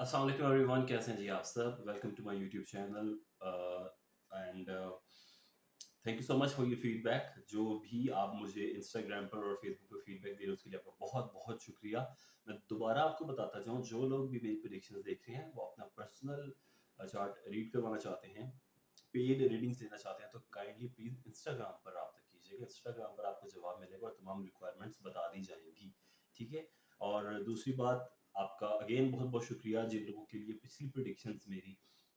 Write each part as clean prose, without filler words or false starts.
अस्सलाम वालेकुम एवरीवन, कैसे हैं जी आप सब। Welcome to my YouTube channel and thank you so much for your feedback. जो भी आप मुझे इंस्टाग्राम पर और फेसबुक पर फीडबैक दे रहे हो उसके लिए आपका बहुत बहुत शुक्रिया। मैं दोबारा आपको बताता चाहूँ, जो लोग भी मेरी प्रेडिक्शंस देख रहे हैं वो अपना पर्सनल चार्ट रीड करवाना चाहते हैं, पेड रीडिंग्स लेना चाहते हैं, तो काइंडली प्लीज इंस्टाग्राम पर रब्ता कीजिएगा। इंस्टाग्राम पर आपको जवाब मिलेगा और तमाम रिक्वायरमेंट्स बता दी जाएंगी। ठीक है। और दूसरी बात, आपका अगेन बहुत बहुत शुक्रिया जिन लोगों के लिए पिछली प्रिडिक्शंस मेरी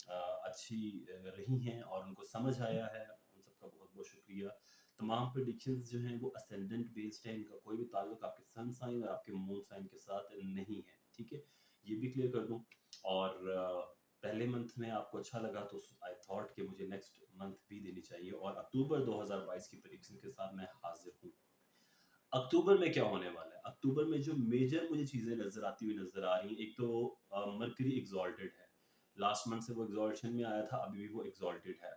अच्छी रही हैं और उनको समझ आया है, उन सबका बहुत बहुत शुक्रिया। तमाम प्रिडिक्शंस जो हैं वो असेंडेंट बेस्ड है, इनका कोई भी ताल्लुक आपके सन साइन और आपके मून साइन के साथ नहीं है। ठीक है, ये भी क्लियर कर दूं। और पहले मंथ में आपको अच्छा लगा तो आई थॉट कि मुझे नेक्स्ट मंथ भी देनी चाहिए, और अक्टूबर 2022 की प्रेडिक्शन के साथ मैं हाजिर हूँ। अक्टूबर में क्या होने वाला है? अक्टूबर में जो मेजर मुझे चीज़ें नज़र आती हुई नज़र आ रही हैं, एक तो मरकरी एग्ज़ॉल्टेड है। लास्ट मंथ से वो एग्ज़ॉल्शन में आया था, अभी भी वो एग्ज़ॉल्टेड है।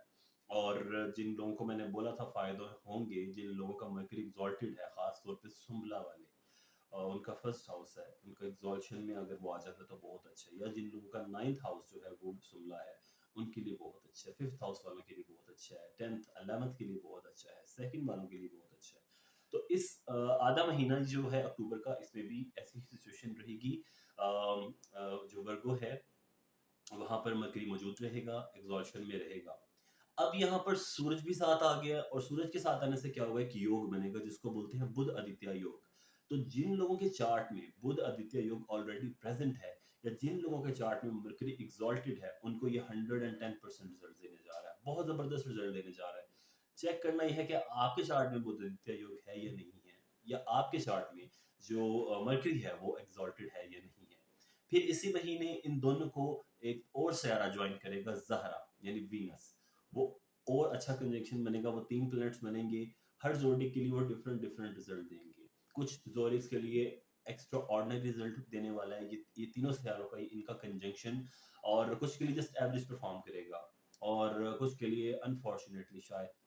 और जिन लोगों को मैंने बोला था फ़ायदे होंगे, जिन लोगों का मरकरी एग्ज़ॉल्टेड है, ख़ास तौर पे सुंबला वाले, उनका फर्स्ट हाउस है, उनका एग्ज़ॉल्शन में अगर वो आ जाता है तो बहुत अच्छा है। या जिन लोगों का 9th हाउस जो है वो सुंबला है, उनके लिए बहुत अच्छा है। 5th हाउस वालों के लिए बहुत अच्छा है। 10th 11th के लिए बहुत अच्छा है। 2nd वालों के लिए बहुत अच्छा है। तो इस आधा महीना जो है अक्टूबर का, इसमें भी ऐसी सिचुएशन रहेगी। जो वर्गो है वहां पर मरकरी मौजूद रहेगा, एग्जॉल्शन में रहेगा। अब यहाँ पर सूरज भी साथ आ गया, और सूरज के साथ आने से क्या होगा, एक योग बनेगा जिसको बोलते हैं बुध आदित्य योग। तो जिन लोगों के चार्ट में बुध आदित्य योग ऑलरेडी प्रेजेंट है, या जिन लोगों के चार्ट में मरकरी एग्जॉल्टेड है, उनको ये 110% रिजल्ट देने जा रहा है, बहुत जबरदस्त रिजल्ट देने जा रहा है। चेक करना यह है कि आपके चार्ट में बुध आदित्य योग है या नहीं है, या आपके चार्ट में जो मरकरी है वो एग्जॉल्टेड है या नहीं है। फिर इसी महीने इन दोनों को एक और सयारा ज्वाइन करेगा, ज़हरा यानी वीनस। वो और अच्छा कंजंक्शन बनेगा, वो 3 प्लैनेट्स बनेंगे। हर ज़ोडिएक के लिए वो डिफरेंट डिफरेंट रिजल्ट देंगे। कुछ ज़ोडिएक्स के लिए एक्स्ट्रा ऑर्डिनरी रिजल्ट देने वाला है ये तीनों सितारों का इनका कंजंक्शन। और कुछ के लिए जस्ट एवरेज परफॉर्म करेगा, और कुछ के लिए अनफॉर्चुनेटली शायद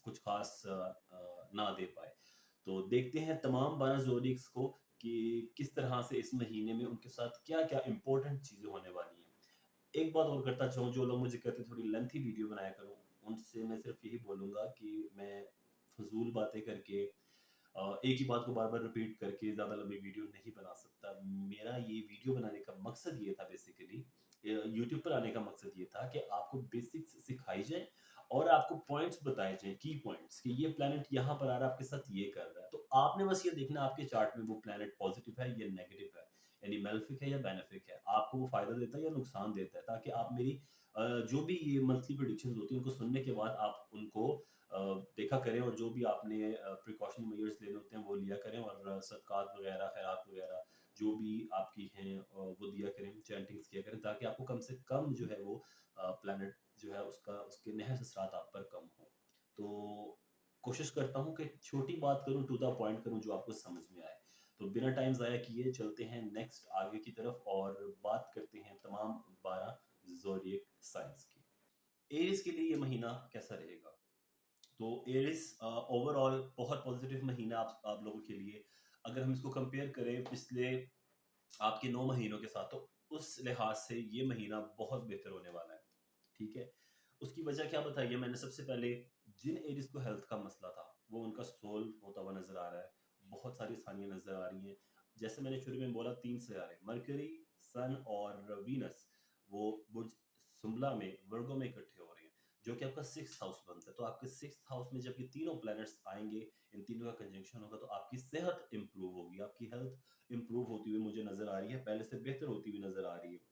कुछ खास ना दे पाए। तो देखते हैं तमाम 12 ज़ोडिएक्स को कि किस तरह से इस महीने में उनके साथ क्या-क्या इम्पोर्टेंट चीज़ें होने वाली हैं। एक बात और करता चाहूँ, जो लोग मुझे कहते हैं थोड़ी लेंथी वीडियो बनाया करो, उनसे मैं सिर्फ यही बोलूँगा कि मैं फ़िज़ूल बातें करके एक ही बात को बार-बार रिपीट करके ज़्यादा लंबी वीडियो नहीं बना सकता। मेरा ये वीडियो बनाने का मकसद ये था बेसिकली, यूट्यूब पर आने का मकसद ये था कि आपको बेसिक्स सिखाई जाए और आपको पॉइंट्स बताए जाएँ, की पॉइंट्स, कि ये प्लैनेट यहाँ पर आ रहा है, आपके साथ ये कर रहा है। तो आपने बस ये देखना आपके चार्ट में वो प्लैनेट पॉज़िटिव है या नेगेटिव है, यानी मेलेफिक है या बेनेफिक है। आपको वो फ़ायदा देता है या नुकसान देता है, ताकि आप मेरी जो भी ये मंथली प्रेडिक्शंस होती हैं, उनको सुनने के बाद आप उनको अ, देखा करें, और जो भी आपने प्रिकॉशनरी मेजर्स लेने होते हैं वो लिया करें, और सदक़ात वगैरह, खैरात वगैरह जो भी आपकी हैं वो दिया करें, चैंटिंग्स किया करें, ताकि आपको कम से कम जो है वो प्लैनेट जो है उसका उसके नहस असरात आप पर कम हो। तो कोशिश करता हूँ कि छोटी बात करूँ, टू द पॉइंट करूँ, जो आपको समझ में आए। तो बिना टाइम ज़ाया किए चलते हैं नेक्स्ट आगे की तरफ, और बात करते हैं तमाम 12 ज़ोडिएक साइंस की। एरीज़ के लिए ये महीना कैसा रहेगा? तो एरिस ओवरऑल बहुत पॉजिटिव महीना आप लोगों के लिए। अगर हम इसको कंपेयर करें पिछले आपके 9 महीनों के साथ, तो उस लिहाज से ये महीना बहुत बेहतर होने वाला है। ठीक है। उसकी वजह क्या बताई है मैंने? सबसे पहले, जिन एरिस को हेल्थ का मसला था वो उनका सोल्व होता हुआ नजर आ रहा है। बहुत सारी सानियां नजर आ रही हैं। जैसे मैंने शुरू में बोला, 3 सितारे मरकरी, सन और वीनस, वो बुर्ज सुम्बला में, वर्गो में इकट्ठे हो रहे हैं, जो कि आपका 6th हाउस बनता है। तो आपके 6th हाउस में जब ये तीनों प्लैनेट्स आएंगे, इन तीनों का कंजंक्शन होगा, तो आपकी सेहत इंप्रूव होगी, आपकी हेल्थ इंप्रूव होती हुई मुझे नजर आ रही है, पहले से बेहतर होती हुई नजर आ रही है।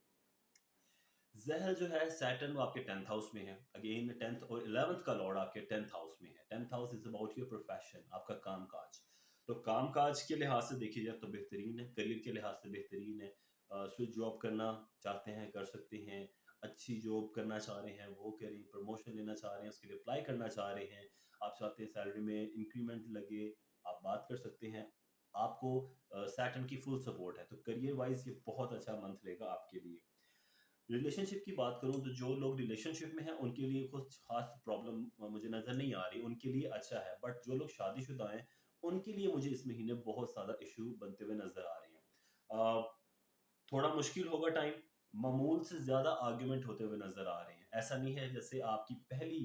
ज़हर जो है सैटर्न, वो आपके 10th हाउस में है। अगेन 10th और 11th का लॉर्ड आपके 10th हाउस में है। 10th house is about your profession, आपका काम-काज। तो काम-काज के लिहाज से देखी जाए तो बेहतरीन है, करियर के लिहाज से बेहतरीन है। स्विच जॉब करना चाहते हैं, कर सकते हैं। अच्छी जॉब करना चाह रहे हैं, वो करें। प्रमोशन लेना चाह रहे हैं, उसके लिए अप्लाई करना चाह रहे हैं। आप चाहते हैं सैलरी में इंक्रीमेंट लगे, आप बात कर सकते हैं। आपको सैटर्न की फुल सपोर्ट है, तो करियर वाइज़ ये बहुत अच्छा मंथ रहेगा आपके लिए। रिलेशनशिप की बात करूँ, तो जो लोग रिलेशनशिप में हैं उनके लिए कुछ खास प्रॉब्लम मुझे नज़र नहीं आ रही, उनके लिए अच्छा है। बट जो लोग शादीशुदा हैं, उनके लिए मुझे इस महीने बहुत ज़्यादा इश्यू बनते हुए नज़र आ रहे हैं। थोड़ा मुश्किल होगा टाइम, मामूल से ज़्यादा आर्गुमेंट होते हुए नज़र आ रहे हैं। ऐसा नहीं है जैसे आपकी पहली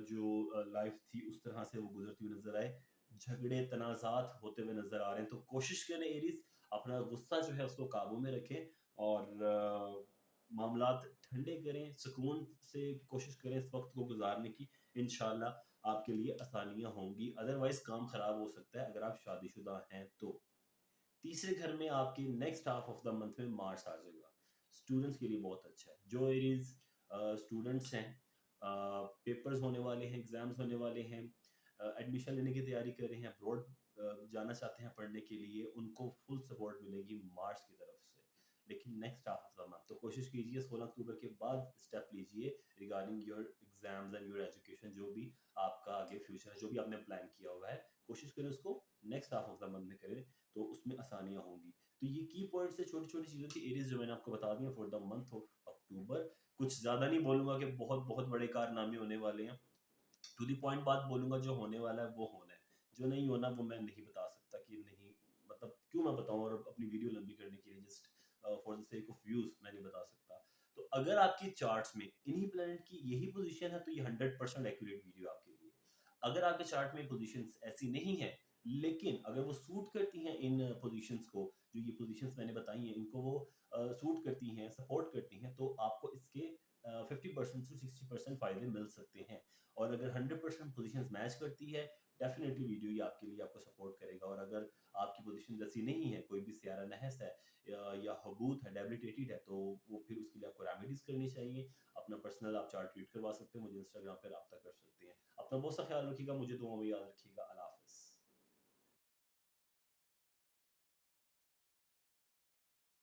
जो लाइफ़ थी उस तरह से वो गुज़रती हुई नज़र आए। झगड़े, तनाज़ात होते हुए नज़र आ रहे हैं, तो कोशिश करें एरीज़ अपना गुस्सा जो है उसको काबू में रखें और मामलात ठंडे करें, सुकून से कोशिश करें इस वक़्त को गुज़ारने की। इंशाअल्लाह आपके लिए आसानियाँ होंगी, अदरवाइज़ काम ख़राब हो सकता है अगर आप शादीशुदा हैं तो। तीसरे घर में आपके next half of the month में मार्स आ जाएगा। स्टूडेंट्स के लिए बहुत अच्छा है। जो एरीज स्टूडेंट्स हैं, पेपर्स होने वाले हैं, एग्जाम्स होने वाले हैं, एडमिशन लेने की तैयारी कर रहे हैं, अब्रॉड जाना चाहते हैं पढ़ने के लिए, उनको फुल सपोर्ट मिलेगी मार्स की तरफ से। लेकिन next half of the month तो कोशिश कीजिए 16 अक्टूबर के बाद स्टेप लीजिए regarding your exams and your education, जो भी आपका आगे फ्यूचर है, जो भी आपने प्लान किया हुआ है, कोशिश करें उसको next half of the month में करें, तो उसमें आसानियाँ होंगी। तो ये की पॉइंट्स से छोटी-छोटी चीज़ों की एरीज़ जो मैंने आपको बता दी हैं for the month of October. कुछ ज़्यादा नहीं बोलूँगा कि बहुत-बहुत बड़े कारनामे होने वाले हैं। टू द पॉइंट बात बोलूँगा, जो होने वाला है वो होना है। जो नहीं होना वो मैं नहीं बता सकता कि नहीं, मतलब क्यों मैं बताऊँ, और अपनी वीडियो लंबी करने के लिए just for the sake of views मैं नहीं बता सकता। तो अगर आपकी चार्ट्स में इन्हीं प्लैनेट की यही पोज़ीशन है तो ये 100% एक्यूरेट वीडियो आपके लिए। अगर आपके चार्ट में पोज़ीशंस ऐसी नहीं है, लेकिन अगर वो सूट करती हैं इन पोज़ीशंस को, जो ये पोज़ीशंस मैंने बताई हैं, इनको वो सूट करती हैं, सपोर्ट करती हैं, तो आपको इसके 50% से 60% फ़ायदे मिल सकते हैं। और अगर 100% पोज़ीशंस मैच करती है, डेफ़िनिटली वीडियो ये आपके लिए आपको सपोर्ट करेगा। और अगर आपकी पोज़ीशन जैसी नहीं है, कोई भी सियारा नहस है या हबूत है, डेबिलिटेटेड है, तो वो फिर उसके लिए आपको रेमेडीज़ करनी चाहिए। अपना पर्सनल आप चार्ट रीड करवा सकते हैं, मुझे इंस्टाग्राम पे राब्ता कर सकते हैं। अपना बहुत सा ख्याल रखिएगा, मुझे दुआ में याद रखिएगा। अल्लाह हाफ़िज़।